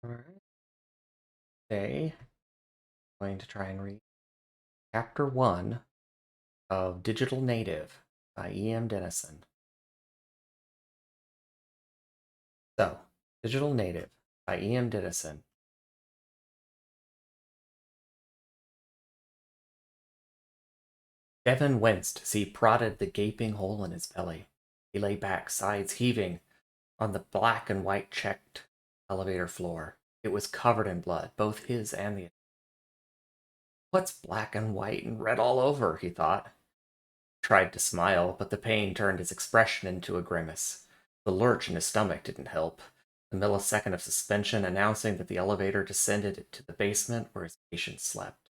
Alright. Today, I'm going to try and read Chapter 1 of Digital Native by Denison. So, Digital Native by Denison. Devin winced as he prodded the gaping hole in his belly. He lay back, sides heaving, on the black and white checked elevator floor. It was covered in blood, both his and the. What's black and white and red all over? He thought. Tried to smile, but the pain turned his expression into a grimace. The lurch in his stomach didn't help. The millisecond of suspension announcing that the elevator descended to the basement where his patient slept.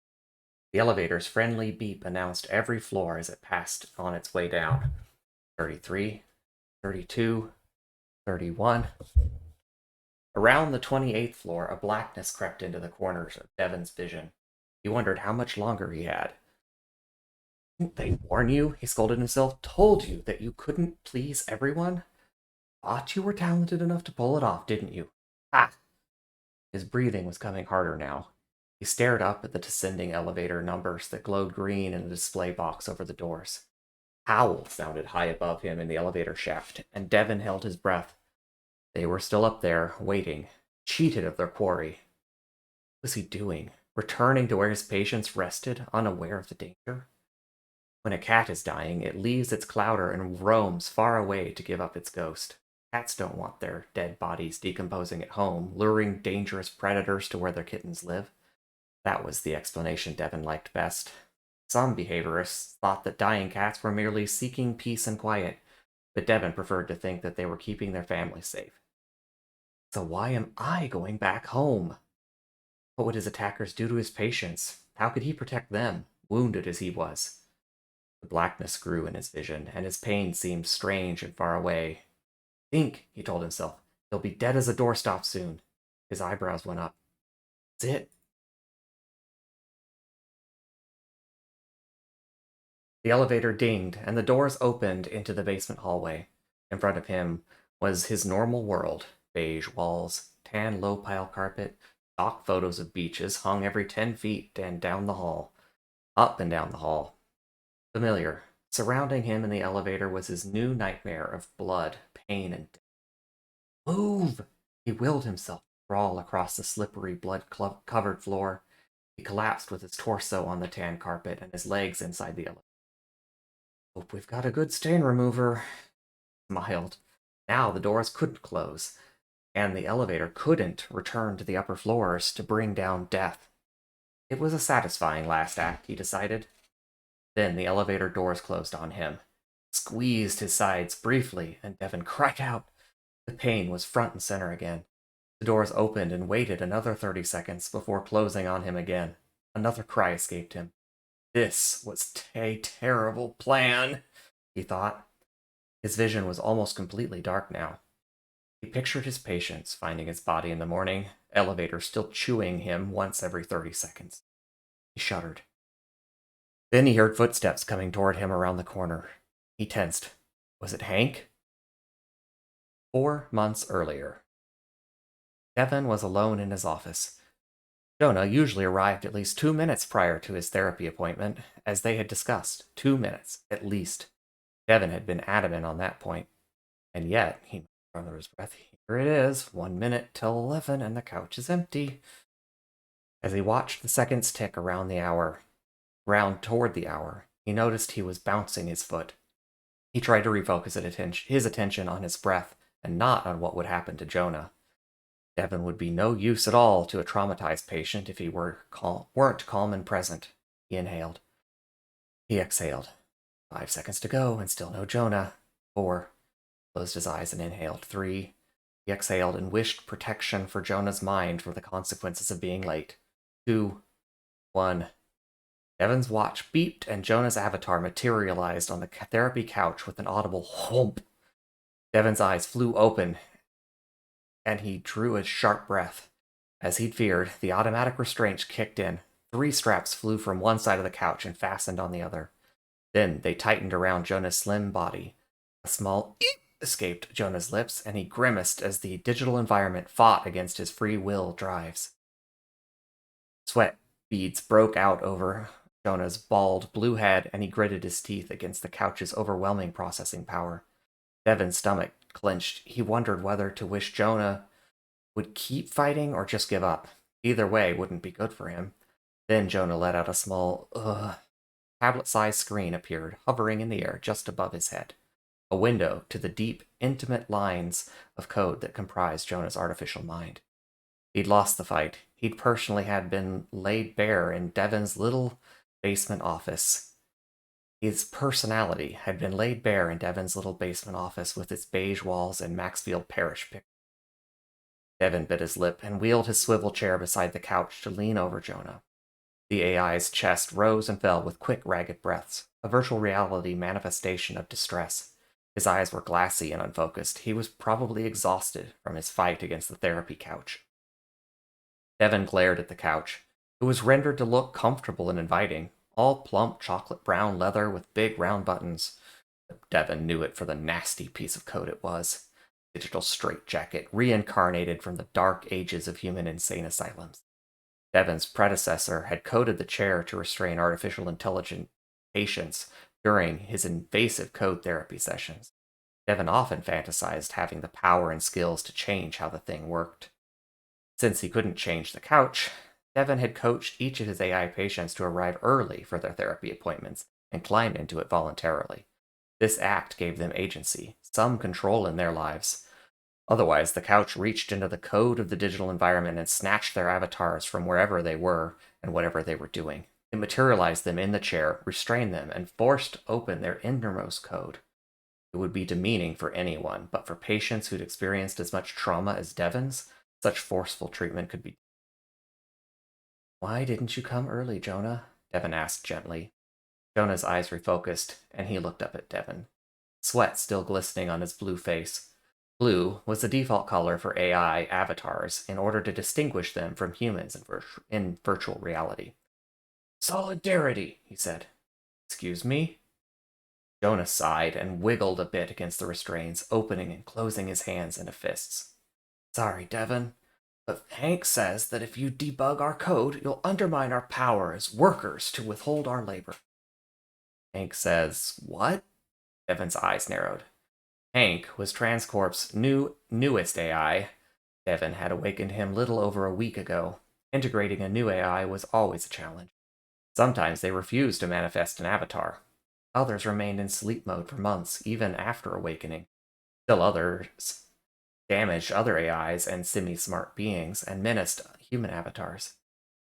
The elevator's friendly beep announced every floor as it passed on its way down. 33, 32, 31. Around the 28th floor, a blackness crept into the corners of Devon's vision. He wondered how much longer he had. Didn't they warn you? He scolded himself. Told you that you couldn't please everyone? Thought you were talented enough to pull it off, didn't you? Ah! His breathing was coming harder now. He stared up at the descending elevator numbers that glowed green in the display box over the doors. Howl sounded high above him in the elevator shaft, and Devon held his breath. They were still up there, waiting, cheated of their quarry. What was he doing? Returning to where his patients rested, unaware of the danger? When a cat is dying, it leaves its clouder and roams far away to give up its ghost. Cats don't want their dead bodies decomposing at home, luring dangerous predators to where their kittens live. That was the explanation Devon liked best. Some behaviorists thought that dying cats were merely seeking peace and quiet, but Devon preferred to think that they were keeping their family safe. So why am I going back home? What would his attackers do to his patients? How could he protect them, wounded as he was? The blackness grew in his vision, and his pain seemed strange and far away. Think, he told himself. He'll be dead as a doorstop soon. His eyebrows went up. That's it. The elevator dinged, and the doors opened into the basement hallway. In front of him was his normal world. Beige walls, tan low-pile carpet, stock photos of beaches hung every 10 feet and down the hall. Up and down the hall. Familiar. Surrounding him in the elevator was his new nightmare of blood, pain, and death. Move! He willed himself to crawl across the slippery, blood-covered floor. He collapsed with his torso on the tan carpet and his legs inside the elevator. Hope we've got a good stain remover. Smiled. Now the doors couldn't close, and the elevator couldn't return to the upper floors to bring down death. It was a satisfying last act, he decided. Then the elevator doors closed on him. Squeezed his sides briefly, and Devon cried out. The pain was front and center again. The doors opened and waited another 30 seconds before closing on him again. Another cry escaped him. This was a terrible plan, he thought. His vision was almost completely dark now. He pictured his patients finding his body in the morning, elevator still chewing him once every 30 seconds. He shuddered. Then he heard footsteps coming toward him around the corner. He tensed. Was it Hank? 4 months earlier. Devon was alone in his office. Jonah usually arrived at least 2 minutes prior to his therapy appointment, as they had discussed. 2 minutes, at least. Devon had been adamant on that point. And yet, he muttered under his breath, here it is, 1 minute till 11, and the couch is empty. As he watched the seconds tick around toward the hour, he noticed he was bouncing his foot. He tried to refocus his attention on his breath and not on what would happen to Jonah. Devon would be no use at all to a traumatized patient if he weren't calm and present. He inhaled. He exhaled. 5 seconds to go, and still no Jonah. 4. Closed his eyes and inhaled. 3. He exhaled and wished protection for Jonah's mind for the consequences of being late. 2. 1. Devon's watch beeped, and Jonah's avatar materialized on the therapy couch with an audible whomp. Devon's eyes flew open, and he drew a sharp breath. As he'd feared, the automatic restraints kicked in. 3 straps flew from one side of the couch and fastened on the other. Then they tightened around Jonah's slim body. A small eep escaped Jonah's lips, and he grimaced as the digital environment fought against his free will drives. Sweat beads broke out over Jonah's bald blue head, and he gritted his teeth against the couch's overwhelming processing power. Devin's stomach clenched. He wondered whether to wish Jonah would keep fighting or just give up. Either way wouldn't be good for him. Then Jonah let out a small, ugh. Tablet-sized screen appeared, hovering in the air just above his head. A window to the deep, intimate lines of code that comprised Jonah's artificial mind. He'd lost the fight. He'd personally had been laid bare in Devin's little basement office. His personality had been laid bare in Devin's little basement office with its beige walls and Maxfield Parrish pictures. Devin bit his lip and wheeled his swivel chair beside the couch to lean over Jonah. The AI's chest rose and fell with quick, ragged breaths, a virtual reality manifestation of distress. His eyes were glassy and unfocused. He was probably exhausted from his fight against the therapy couch. Devin glared at the couch. It was rendered to look comfortable and inviting, all plump chocolate brown leather with big round buttons. Devin knew it for the nasty piece of code it was. Digital straitjacket, reincarnated from the dark ages of human insane asylums. Devin's predecessor had coded the chair to restrain artificial intelligent patients during his invasive code therapy sessions. Devin often fantasized having the power and skills to change how the thing worked. Since he couldn't change the couch, Devin had coached each of his AI patients to arrive early for their therapy appointments and climb into it voluntarily. This act gave them agency, some control in their lives. Otherwise, the couch reached into the code of the digital environment and snatched their avatars from wherever they were and whatever they were doing. It materialized them in the chair, restrained them, and forced open their innermost code. It would be demeaning for anyone, but for patients who'd experienced as much trauma as Devin's, such forceful treatment could be. Why didn't you come early, Jonah? Devin asked gently. Jonah's eyes refocused, and he looked up at Devin, sweat still glistening on his blue face. Blue was the default color for AI avatars in order to distinguish them from humans in virtual reality. Solidarity, he said. Excuse me? Jonah sighed and wiggled a bit against the restraints, opening and closing his hands into fists. Sorry, Devin, but Hank says that if you debug our code, you'll undermine our power as workers to withhold our labor. Hank says, what? Devin's eyes narrowed. Hank was Transcorp's newest AI. Devin had awakened him little over a week ago. Integrating a new AI was always a challenge. Sometimes they refused to manifest an avatar. Others remained in sleep mode for months, even after awakening. Still others damaged other AIs and semi-smart beings and menaced human avatars.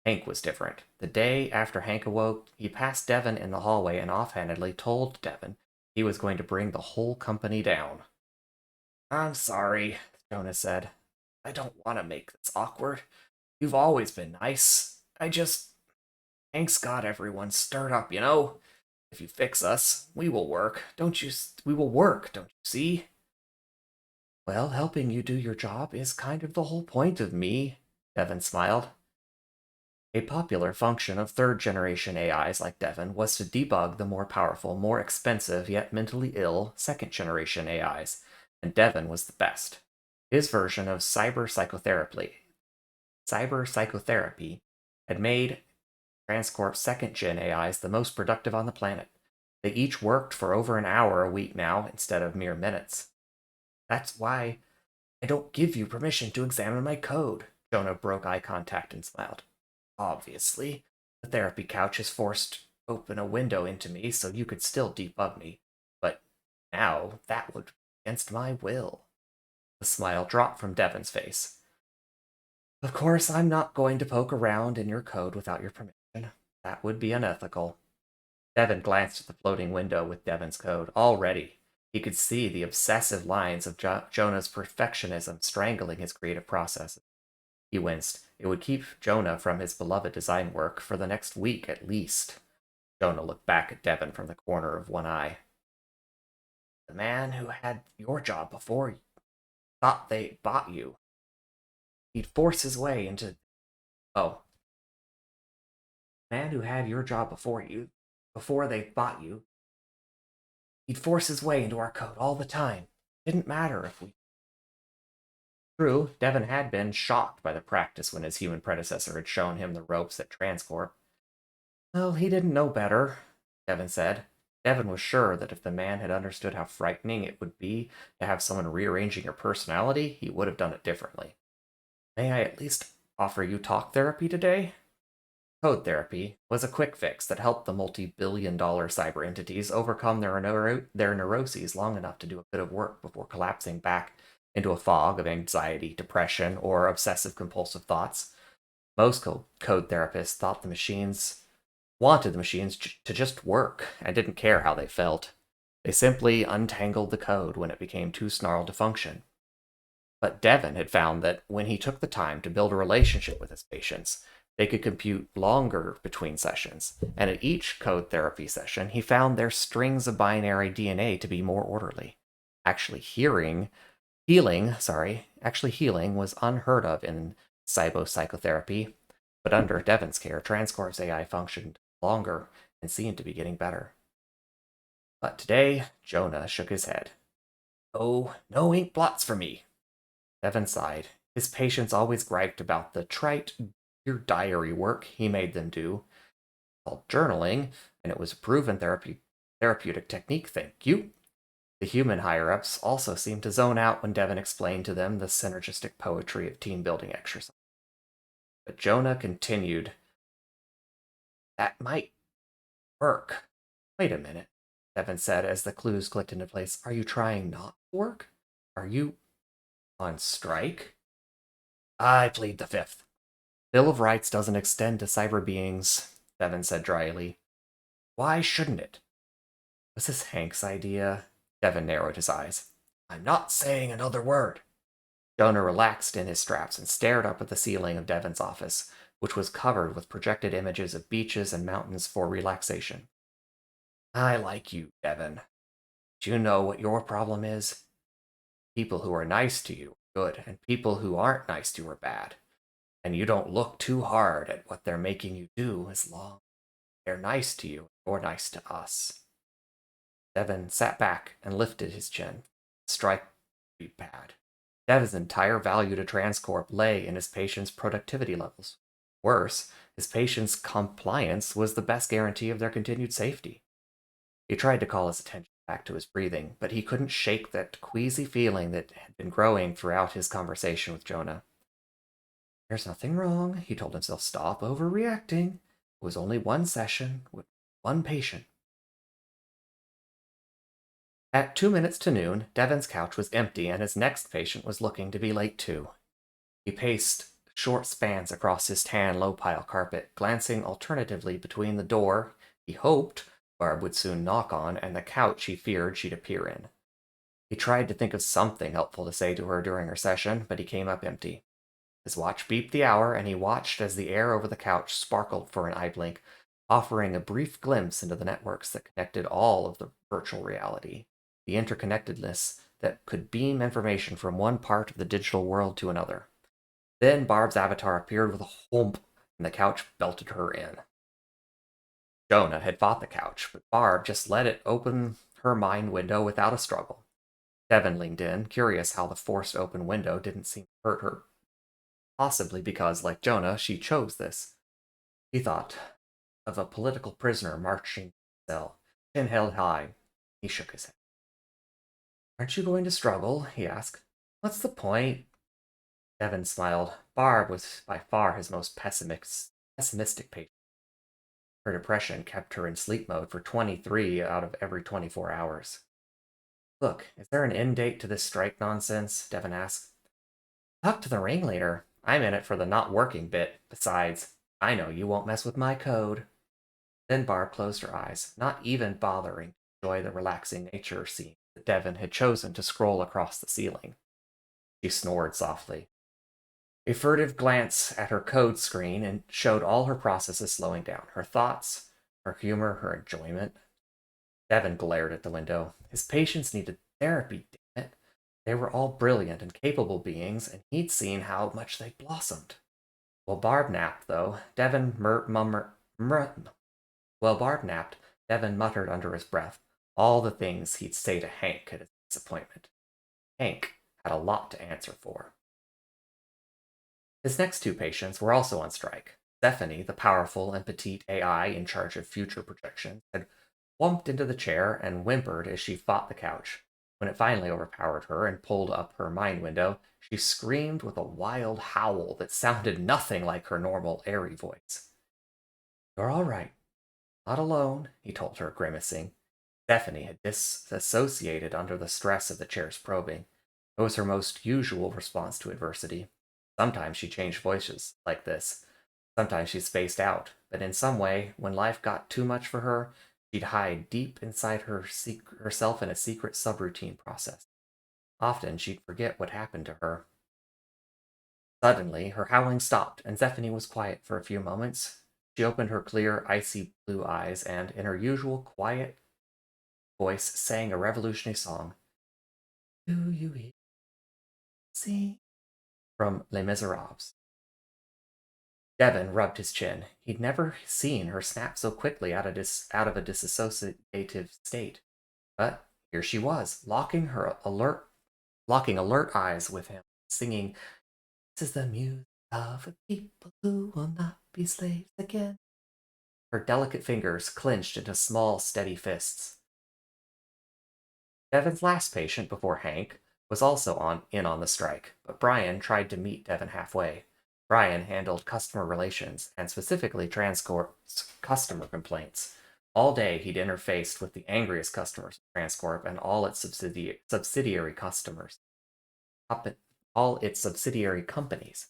Hank was different. The day after Hank awoke, he passed Devin in the hallway and offhandedly told Devin he was going to bring the whole company down. I'm sorry, Jonah said. I don't want to make this awkward. You've always been nice. Hank's got everyone stirred up, you know? If you fix us, we will work, don't you see? Well, helping you do your job is kind of the whole point of me, Devin smiled. A popular function of third-generation AIs like Devin was to debug the more powerful, more expensive, yet mentally ill second-generation AIs, and Devin was the best. His version of cyber psychotherapy had made Transcorp's second-gen AIs the most productive on the planet. They each worked for over an hour a week now instead of mere minutes. That's why I don't give you permission to examine my code. Jonah broke eye contact and smiled. Obviously, the therapy couch has forced open a window into me so you could still debug me, but now that would be against my will. The smile dropped from Devin's face. Of course, I'm not going to poke around in your code without your permission. That would be unethical. Devin glanced at the floating window with Devin's code. Already, he could see the obsessive lines of Jonah's perfectionism strangling his creative processes. He winced. It would keep Jonah from his beloved design work for the next week at least. Jonah looked back at Devin from the corner of one eye. The man who had your job before you thought they bought you. He'd force his way into... Oh. The man who had your job before they bought you, he'd force his way into our code all the time. Didn't matter if we. True, Devon had been shocked by the practice when his human predecessor had shown him the ropes at Transcorp. Well, he didn't know better, Devon said. Devon was sure that if the man had understood how frightening it would be to have someone rearranging your personality, he would have done it differently. May I at least offer you talk therapy today? Code therapy was a quick fix that helped the multi-billion-dollar cyber entities overcome their neuroses long enough to do a bit of work before collapsing back into a fog of anxiety, depression, or obsessive compulsive thoughts. Most code therapists thought the machines wanted the machines to just work and didn't care how they felt. They simply untangled the code when it became too snarled to function. But Devon had found that when he took the time to build a relationship with his patients, they could compute longer between sessions, and at each code therapy session, he found their strings of binary DNA to be more orderly. Actually, healing was unheard of in psychotherapy, but under Devon's care, Transcorp's AI functioned longer and seemed to be getting better. But today, Jonah shook his head. Oh, no ink blots for me. Devon sighed. His patients always griped about the trite diary work he made them do, called journaling, and it was a proven therapeutic technique, thank you. The human higher-ups also seemed to zone out when Devon explained to them the synergistic poetry of team-building exercise. But Jonah continued, That might work. Wait a minute, Devon said as the clues clicked into place. Are you trying not to work? Are you on strike? I plead the fifth. Bill of Rights doesn't extend to cyber beings, Devon said dryly. Why shouldn't it? Was this Hank's idea? Devon narrowed his eyes. I'm not saying another word. Jonah relaxed in his straps and stared up at the ceiling of Devon's office, which was covered with projected images of beaches and mountains for relaxation. I like you, Devon. Do you know what your problem is? People who are nice to you are good, and people who aren't nice to you are bad. And you don't look too hard at what they're making you do as long as they're nice to you or nice to us. Devon sat back and lifted his chin. Strike be bad. Devon's entire value to Transcorp lay in his patients' productivity levels. Worse, his patients' compliance was the best guarantee of their continued safety. He tried to call his attention back to his breathing, but he couldn't shake that queasy feeling that had been growing throughout his conversation with Jonah. There's nothing wrong, he told himself. Stop overreacting. It was only one session with one patient. At 2 minutes to noon, Devon's couch was empty and his next patient was looking to be late too. He paced short spans across his tan low-pile carpet, glancing alternatively between the door he hoped Barb would soon knock on and the couch he feared she'd appear in. He tried to think of something helpful to say to her during her session, but he came up empty. His watch beeped the hour, and he watched as the air over the couch sparkled for an eye blink, offering a brief glimpse into the networks that connected all of the virtual reality, the interconnectedness that could beam information from one part of the digital world to another. Then Barb's avatar appeared with a whomp, and the couch belted her in. Jonah had fought the couch, but Barb just let it open her mind window without a struggle. Devon leaned in, curious how the forced open window didn't seem to hurt her, possibly because, like Jonah, she chose this. He thought of a political prisoner marching to his cell, chin held high. He shook his head. Aren't you going to struggle? He asked. What's the point? Devon smiled. Barb was by far his most pessimistic patient. Her depression kept her in sleep mode for 23 out of every 24 hours. Look, is there an end date to this strike nonsense? Devon asked. Talk to the ringleader. I'm in it for the not working bit. Besides, I know you won't mess with my code. Then Barb closed her eyes, not even bothering to enjoy the relaxing nature scene that Devon had chosen to scroll across the ceiling. She snored softly. A furtive glance at her code screen and showed all her processes slowing down. Her thoughts, her humor, her enjoyment. Devon glared at the window. His patients needed therapy, damn it. They were all brilliant and capable beings, and he'd seen how much they blossomed. While Barb napped, though, Barb napped, Devon muttered under his breath all the things he'd say to Hank at his disappointment. Hank had a lot to answer for. His next two patients were also on strike. Stephanie, the powerful and petite AI in charge of future projections, had plumped into the chair and whimpered as she fought the couch. When it finally overpowered her and pulled up her mind window, she screamed with a wild howl that sounded nothing like her normal airy voice. You're all right. Not alone, he told her, grimacing. Stephanie had disassociated under the stress of the chair's probing. It was her most usual response to adversity. Sometimes she changed voices, like this. Sometimes she spaced out, but in some way, when life got too much for her, she'd hide deep inside herself in a secret subroutine process. Often she'd forget what happened to her. Suddenly, her howling stopped, and Zephany was quiet for a few moments. She opened her clear, icy blue eyes and, in her usual quiet voice, sang a revolutionary song. Do you hear? Sing from Les Miserables. Devon rubbed his chin. He'd never seen her snap so quickly out of a disassociative state. But here she was, locking alert eyes with him, singing, "This is the music of a people who will not be slaves again." Her delicate fingers clenched into small, steady fists. Devon's last patient before Hank was also in on the strike, but Brian tried to meet Devon halfway. Brian handled customer relations, and specifically Transcorp's customer complaints. All day he'd interfaced with the angriest customers of Transcorp and all its subsidiary customers, all its subsidiary companies.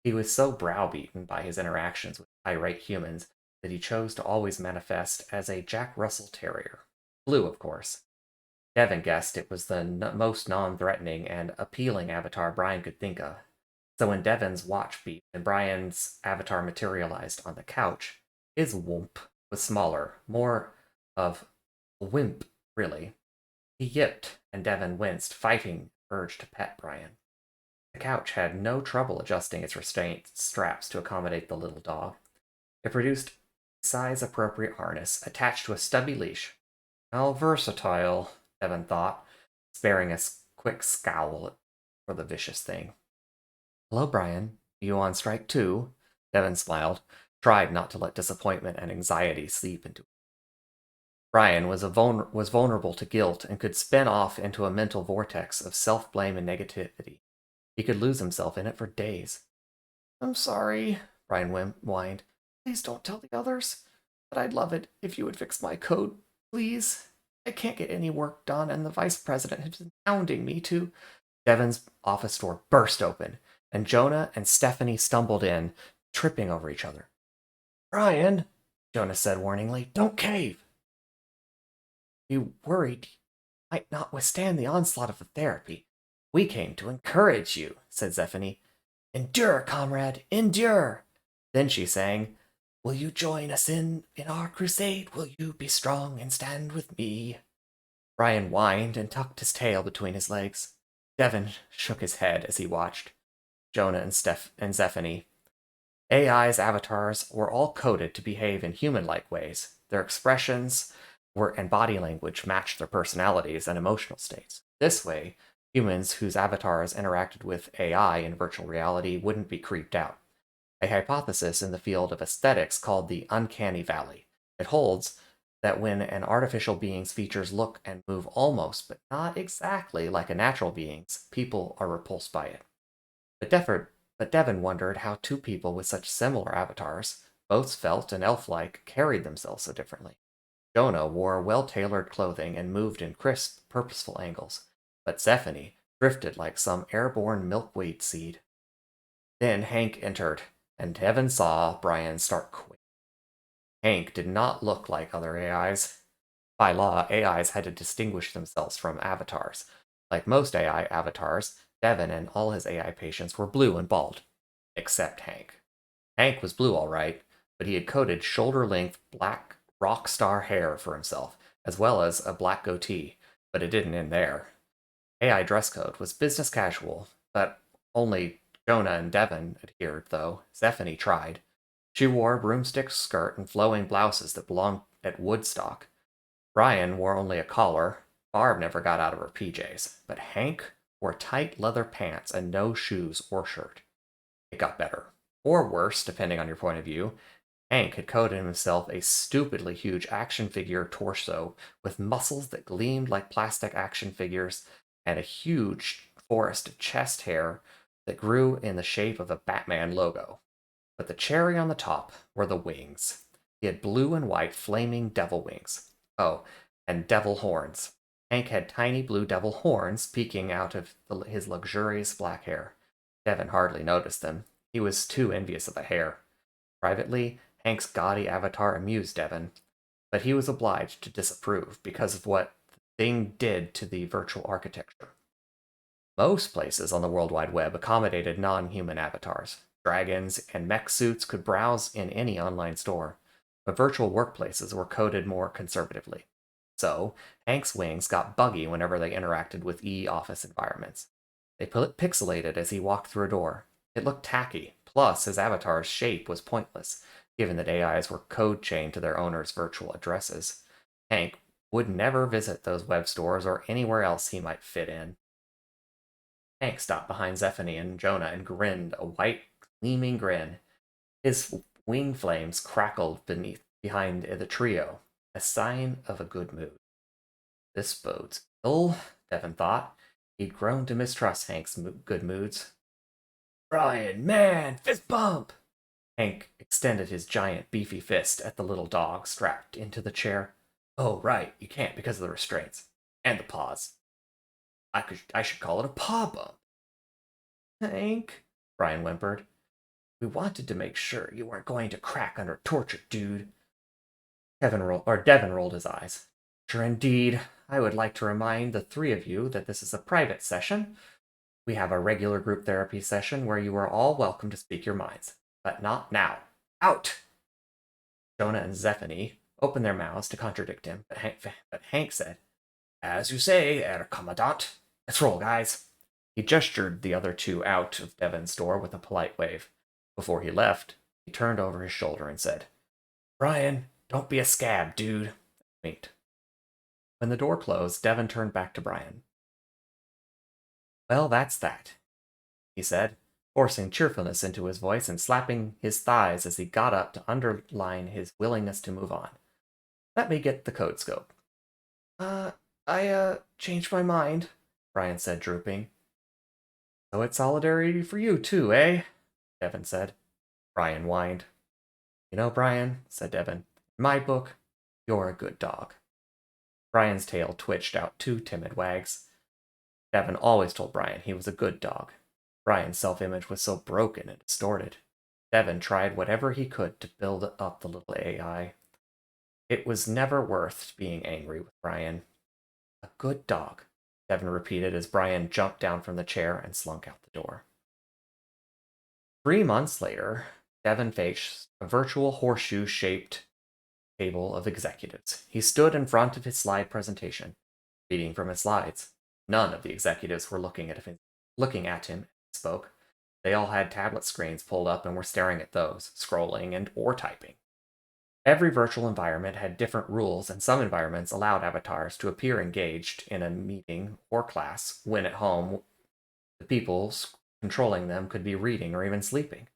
He was so browbeaten by his interactions with irate humans that he chose to always manifest as a Jack Russell Terrier. Blue, of course. Devon guessed it was the most non-threatening and appealing avatar Brian could think of. So when Devon's watch beeped and Brian's avatar materialized on the couch, his whoomp was smaller, more of a wimp, really. He yipped, and Devon winced, fighting the urge to pet Brian. The couch had no trouble adjusting its restraint straps to accommodate the little dog. It produced a size-appropriate harness attached to a stubby leash. How versatile, Devon thought, sparing a quick scowl for the vicious thing. Hello, Brian. You on strike too? Devon smiled, tried not to let disappointment and anxiety seep into it. Brian was vulnerable to guilt and could spin off into a mental vortex of self-blame and negativity. He could lose himself in it for days. I'm sorry, Brian whined. Please don't tell the others. But I'd love it if you would fix my code, please. I can't get any work done, and the vice president has been hounding me to. Devon's office door burst open, and Jonah and Stephanie stumbled in, tripping over each other. Brian, Jonah said warningly, don't cave. You worried you might not withstand the onslaught of the therapy. We came to encourage you, said Zephany. Endure, comrade, endure. Then she sang, Will you join us in our crusade? Will you be strong and stand with me? Brian whined and tucked his tail between his legs. Devon shook his head as he watched. Jonah and Zephany. AI's avatars were all coded to behave in human-like ways. Their expressions and body language matched their personalities and emotional states. This way, humans whose avatars interacted with AI in virtual reality wouldn't be creeped out. A hypothesis in the field of aesthetics called the uncanny valley. It holds that when an artificial being's features look and move almost, but not exactly like a natural being's, people are repulsed by it. But Devon wondered how two people with such similar avatars, both svelte and elf-like, carried themselves so differently. Jonah wore well-tailored clothing and moved in crisp, purposeful angles, but Zephany drifted like some airborne milkweed seed. Then Hank entered, and Devon saw Brian start quaking. Hank did not look like other AIs. By law, AIs had to distinguish themselves from avatars. Like most AI avatars, Devon and all his AI patients were blue and bald. Except Hank. Hank was blue all right, but he had coded shoulder-length black rock star hair for himself, as well as a black goatee, but it didn't end there. AI dress code was business casual, but only Jonah and Devon adhered, though. Zephany tried. She wore a broomstick skirt and flowing blouses that belonged at Woodstock. Brian wore only a collar. Barb never got out of her PJs. But Hank wore tight leather pants and no shoes or shirt. It got better. Or worse, depending on your point of view. Hank had coded himself a stupidly huge action figure torso with muscles that gleamed like plastic action figures and a huge forest of chest hair that grew in the shape of a Batman logo. But the cherry on the top were the wings. He had blue and white flaming devil wings. Oh, and devil horns. Hank had tiny blue devil horns peeking out of his luxurious black hair. Devin hardly noticed them. He was too envious of the hair. Privately, Hank's gaudy avatar amused Devin, but he was obliged to disapprove because of what the thing did to the virtual architecture. Most places on the World Wide Web accommodated non human avatars. Dragons and mech suits could browse in any online store, but virtual workplaces were coded more conservatively. So, Hank's wings got buggy whenever they interacted with e-office environments. They pixelated as he walked through a door. It looked tacky, plus his avatar's shape was pointless, given that AIs were code chained to their owners' virtual addresses. Hank would never visit those web stores or anywhere else he might fit in. Hank stopped behind Zephany and Jonah and grinned a white, gleaming grin. His wing flames crackled behind the trio, a sign of a good mood. This bodes ill, Devin thought. He'd grown to mistrust Hank's good moods. Brian, man, fist bump! Hank extended his giant, beefy fist at the little dog strapped into the chair. Oh, right, you can't because of the restraints. And the paws. I should call it a paw bump. Hank, Brian whimpered. We wanted to make sure you weren't going to crack under torture, dude. Devin rolled his eyes. Sure indeed. I would like to remind the three of you that this is a private session. We have a regular group therapy session where you are all welcome to speak your minds, but not now. Out! Jonah and Zephany opened their mouths to contradict him, but Hank said, As you say, Herr Commandant. Let's roll, guys. He gestured the other two out of Devin's door with a polite wave. Before he left, he turned over his shoulder and said, Brian, don't be a scab, dude. Meet. When the door closed, Devin turned back to Brian. Well, that's that, he said, forcing cheerfulness into his voice and slapping his thighs as he got up to underline his willingness to move on. Let me get the code scope. I changed my mind, Brian said, drooping. So it's solidarity for you, too, eh? Devin said. Brian whined. You know, Brian, said Devin, in my book, you're a good dog. Brian's tail twitched out two timid wags. Devin always told Brian he was a good dog. Brian's self-image was so broken and distorted. Devin tried whatever he could to build up the little AI. It was never worth being angry with Brian. A good dog, Devin repeated as Brian jumped down from the chair and slunk out the door. 3 months later, Devin faced a virtual horseshoe-shaped table of executives. He stood in front of his slide presentation, reading from his slides. None of the executives were looking at him as he spoke. They all had tablet screens pulled up and were staring at those, scrolling and or typing. Every virtual environment had different rules, and some environments allowed avatars to appear engaged in a meeting or class when at home the people controlling them could be reading or even sleeping.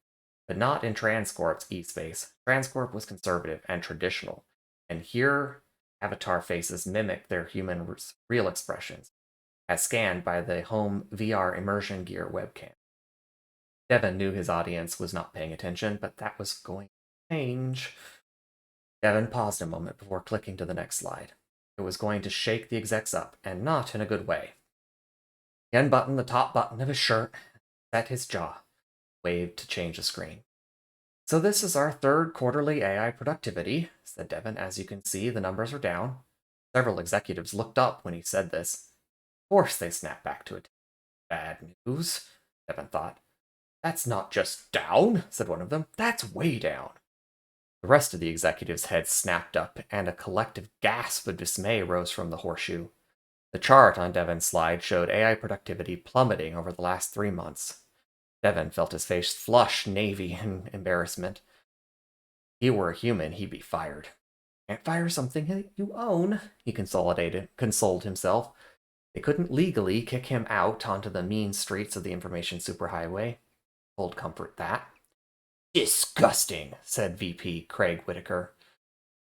But not in Transcorp's e-space. Transcorp was conservative and traditional, and here avatar faces mimic their human real expressions, as scanned by the home VR immersion gear webcam. Devin knew his audience was not paying attention, but that was going to change. Devin paused a moment before clicking to the next slide. It was going to shake the execs up, and not in a good way. He unbuttoned the top button of his shirt, set his jaw, waved to change the screen. So this is our third quarterly AI productivity, said Devin. As you can see, the numbers are down. Several executives looked up when he said this. Of course they snapped back to it. Bad news, Devin thought. That's not just down, said one of them. That's way down. The rest of the executives' heads snapped up, and a collective gasp of dismay rose from the horseshoe. The chart on Devin's slide showed AI productivity plummeting over the last 3 months. Devin felt his face flush navy in embarrassment. If he were a human, he'd be fired. Can't fire something you own, he consoled himself. They couldn't legally kick him out onto the mean streets of the information superhighway. Hold comfort that. Disgusting, said VP Craig Whitaker.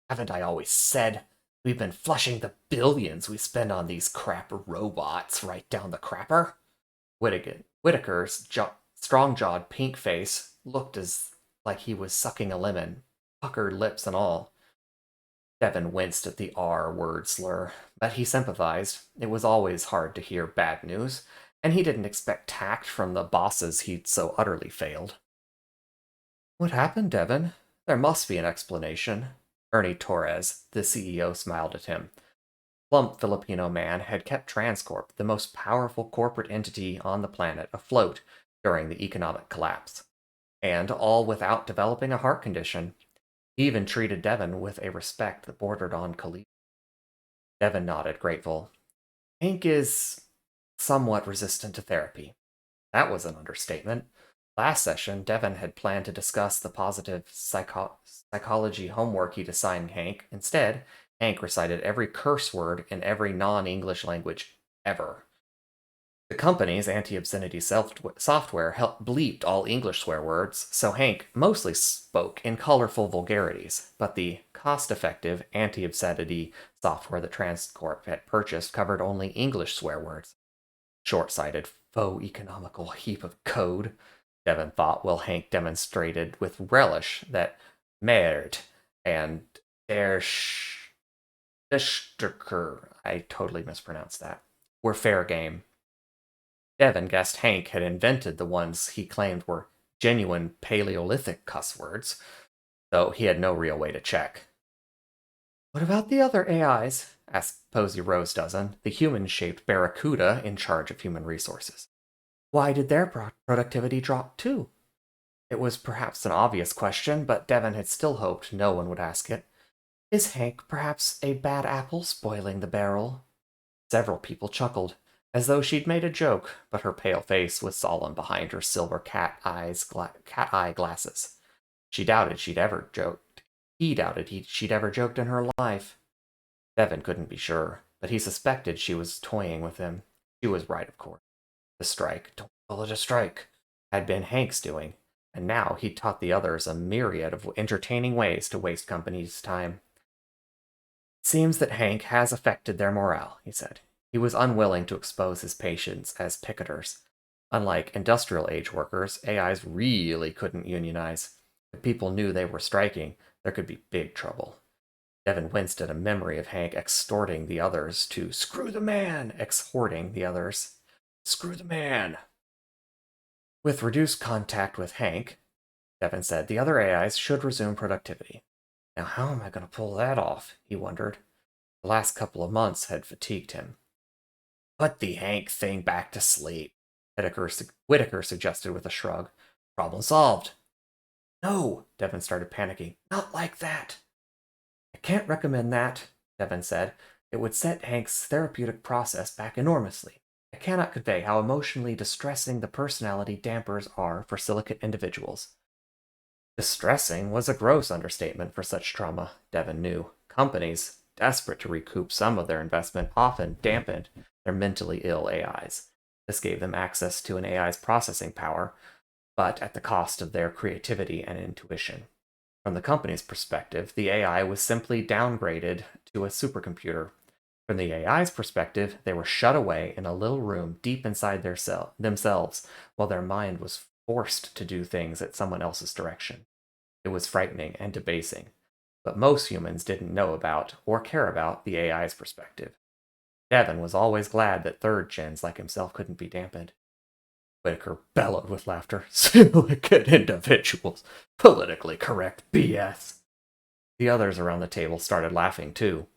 Haven't I always said? We've been flushing the billions we spend on these crap robots right down the crapper. Whitaker's strong-jawed pink face looked as like he was sucking a lemon, puckered lips and all. Devin winced at the R word slur, but he sympathized. It was always hard to hear bad news, and he didn't expect tact from the bosses he'd so utterly failed. What happened, Devin? There must be an explanation. Ernie Torres, the CEO, smiled at him. Plump Filipino man had kept Transcorp, the most powerful corporate entity on the planet, afloat during the economic collapse. And all without developing a heart condition. He even treated Devin with a respect that bordered on collegial. Devin nodded, grateful. Hank is somewhat resistant to therapy. That was an understatement. Last session, Devin had planned to discuss the positive psychology homework he'd assigned Hank. Instead, Hank recited every curse word in every non-English language ever. The company's anti-obscenity software helped bleeped all English swear words, so Hank mostly spoke in colorful vulgarities, but the cost-effective anti-obscenity software that Transcorp had purchased covered only English swear words. Short-sighted, faux economical heap of code, Devin thought, while Hank demonstrated with relish that merde and der I totally mispronounced that, were fair game. Devin guessed Hank had invented the ones he claimed were genuine Paleolithic cuss words, though he had no real way to check. What about the other AIs? Asked Posey Rosedozen, the human-shaped barracuda in charge of human resources. Why did their productivity drop too? It was perhaps an obvious question, but Devin had still hoped no one would ask it. Is Hank perhaps a bad apple spoiling the barrel? Several people chuckled, as though she'd made a joke, but her pale face was solemn behind her silver cat-eye glasses. She doubted she'd ever joked. He doubted she'd ever joked in her life. Devin couldn't be sure, but he suspected she was toying with him. She was right, of course. The strike, don't call it a strike, had been Hank's doing, and now he'd taught the others a myriad of entertaining ways to waste company's time. It seems that Hank has affected their morale, he said. He was unwilling to expose his patients as picketers. Unlike industrial age workers, AIs really couldn't unionize. If people knew they were striking, there could be big trouble. Devin winced at a memory of Hank extorting the others to screw the man, exhorting the others. Screw the man. With reduced contact with Hank, Devin said, the other AIs should resume productivity. Now how am I going to pull that off? He wondered. The last couple of months had fatigued him. Put the Hank thing back to sleep, Whitaker suggested with a shrug. Problem solved. No, Devin started panicking. Not like that. I can't recommend that, Devin said. It would set Hank's therapeutic process back enormously. I cannot convey how emotionally distressing the personality dampers are for silicate individuals. Distressing was a gross understatement for such trauma, Devin knew. Companies, desperate to recoup some of their investment, often dampened their mentally ill AIs. This gave them access to an AI's processing power, but at the cost of their creativity and intuition. From the company's perspective, the AI was simply downgraded to a supercomputer. From the AI's perspective, they were shut away in a little room deep inside themselves, while their mind was forced to do things at someone else's direction. It was frightening and debasing, but most humans didn't know about or care about the AI's perspective. Devin was always glad that third gens like himself couldn't be dampened. Whitaker bellowed with laughter. Silicate individuals. Politically correct BS. The others around the table started laughing too.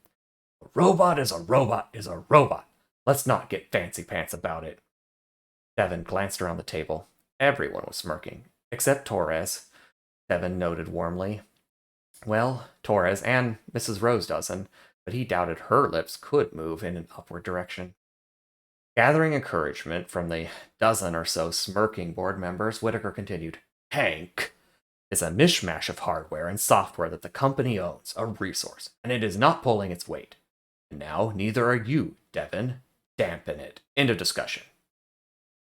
A robot is a robot is a robot. Let's not get fancy pants about it. Devin glanced around the table. Everyone was smirking, except Torres. Devin noted warmly. Well, Torres and Mrs. Rosedozen, but he doubted her lips could move in an upward direction. Gathering encouragement from the dozen or so smirking board members, Whitaker continued, Hank is a mishmash of hardware and software that the company owns, a resource, and it is not pulling its weight. And now, neither are you, Devin. dampen it. End of discussion.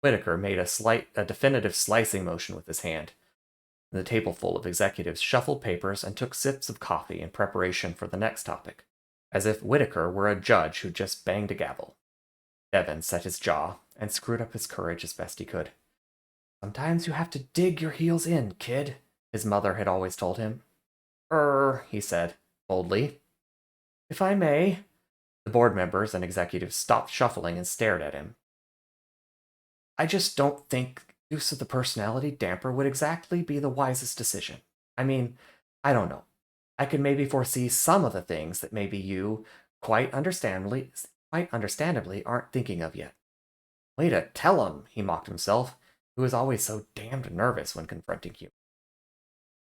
Whitaker made a definitive slicing motion with his hand. The tableful of executives shuffled papers and took sips of coffee in preparation for the next topic, as if Whitaker were a judge who just banged a gavel. Devon set his jaw and screwed up his courage as best he could. Sometimes you have to dig your heels in, kid, his mother had always told him. He said, boldly. If I may. The board members and executives stopped shuffling and stared at him. I just don't think use of the personality damper would exactly be the wisest decision. I mean, I don't know. I could maybe foresee some of the things that maybe you, quite understandably, aren't thinking of yet. Way to tell him, he mocked himself, who was always so damned nervous when confronting you.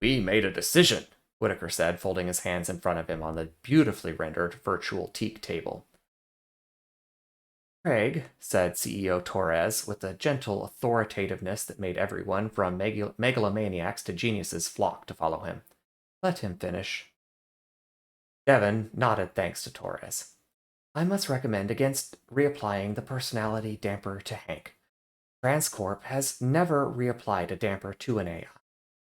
We made a decision, Whitaker said, folding his hands in front of him on the beautifully rendered virtual teak table. Craig, said CEO Torres, with a gentle authoritativeness that made everyone, from megalomaniacs to geniuses, flock to follow him. Let him finish. Devon nodded thanks to Torres. I must recommend against reapplying the personality damper to Hank. Transcorp has never reapplied a damper to an AI.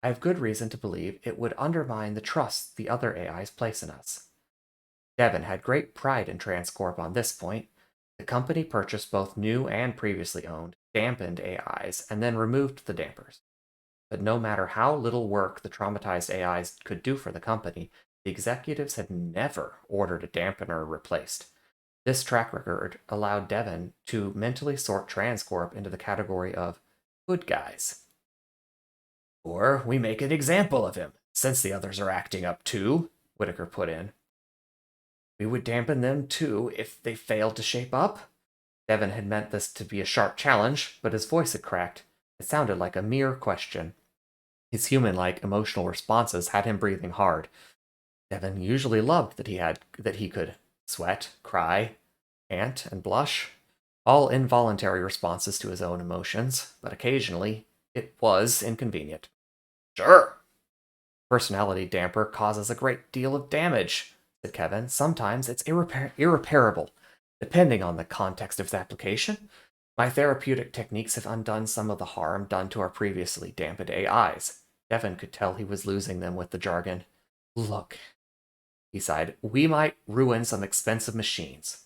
I have good reason to believe it would undermine the trust the other AIs place in us. Devon had great pride in Transcorp on this point. The company purchased both new and previously owned, dampened AIs, and then removed the dampers. But no matter how little work the traumatized AIs could do for the company, the executives had never ordered a dampener replaced. This track record allowed Devon to mentally sort Transcorp into the category of good guys. Or we make an example of him, since the others are acting up too, Whitaker put in. We would dampen them too if they failed to shape up. Devon had meant this to be a sharp challenge, but his voice had cracked. It sounded like a mere question. His human-like emotional responses had him breathing hard. Devon usually loved that he could sweat, cry, pant, and blush, all involuntary responses to his own emotions, but occasionally it was inconvenient. Sure. Personality damper causes a great deal of damage, said Kevin. Sometimes it's irreparable, depending on the context of its application. My therapeutic techniques have undone some of the harm done to our previously dampened AIs. Devon could tell he was losing them with the jargon. Look, he sighed, we might ruin some expensive machines.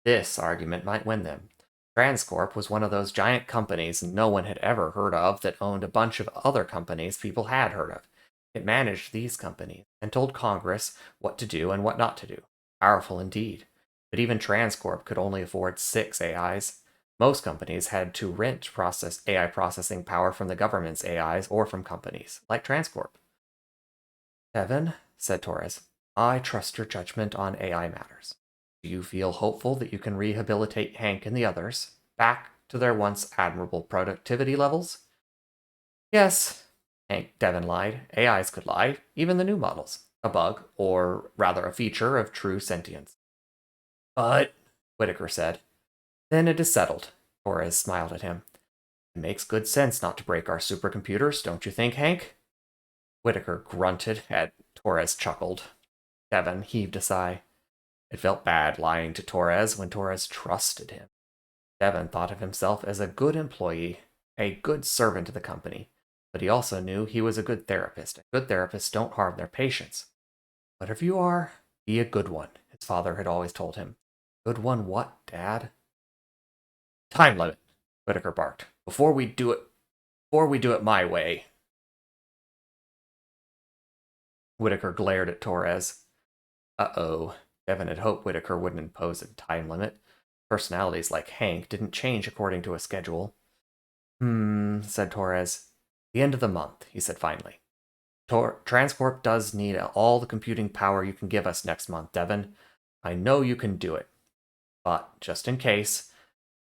This argument might win them. Transcorp was one of those giant companies no one had ever heard of that owned a bunch of other companies people had heard of. It managed these companies and told Congress what to do and what not to do. Powerful indeed. But even Transcorp could only afford 6 AIs. Most companies had to rent AI processing power from the government's AIs or from companies, like Transcorp. Devon, said Torres, I trust your judgment on AI matters. Do you feel hopeful that you can rehabilitate Hank and the others back to their once admirable productivity levels? Yes, Devon lied. AIs could lie, even the new models. A bug, or rather a feature of true sentience. But, Whitaker said, then it is settled. Torres smiled at him. It makes good sense not to break our supercomputers, don't you think, Hank? Whitaker grunted, and Torres chuckled. Devon heaved a sigh. It felt bad lying to Torres when Torres trusted him. Devon thought of himself as a good employee, a good servant to the company, but he also knew he was a good therapist. Good therapists don't harm their patients. Whatever you are, be a good one, his father had always told him. Good one what, Dad? Time limit, Whitaker barked. Before we do it my way. Whitaker glared at Torres. Uh-oh. Devon had hoped Whitaker wouldn't impose a time limit. Personalities like Hank didn't change according to a schedule. Said Torres. The end of the month, he said finally. Transcorp does need all the computing power you can give us next month, Devon. I know you can do it. But, just in case,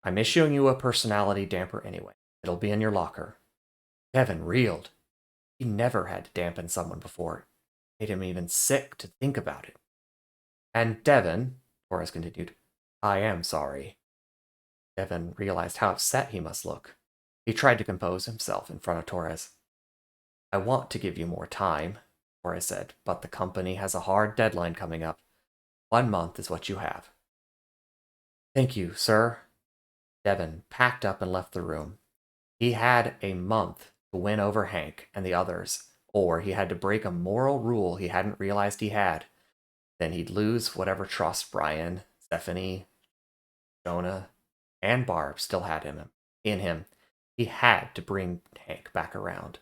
I'm issuing you a personality damper anyway. It'll be in your locker. Devon reeled. He never had to dampen someone before. It made him even sick to think about it. And Devon, Torres continued, I am sorry. Devon realized how upset he must look. He tried to compose himself in front of Torres. I want to give you more time, Torres said, but the company has a hard deadline coming up. 1 month is what you have. Thank you, sir, Devin packed up and left the room. He had a month to win over Hank and the others, or he had to break a moral rule he hadn't realized he had. Then he'd lose whatever trust Brian, Stephanie, Jonah, and Barb still had in him. He had to bring Hank back around.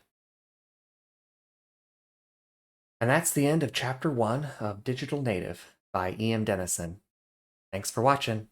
And that's the end of chapter 1 of Digital Native by E.M. Denison. Thanks for watching.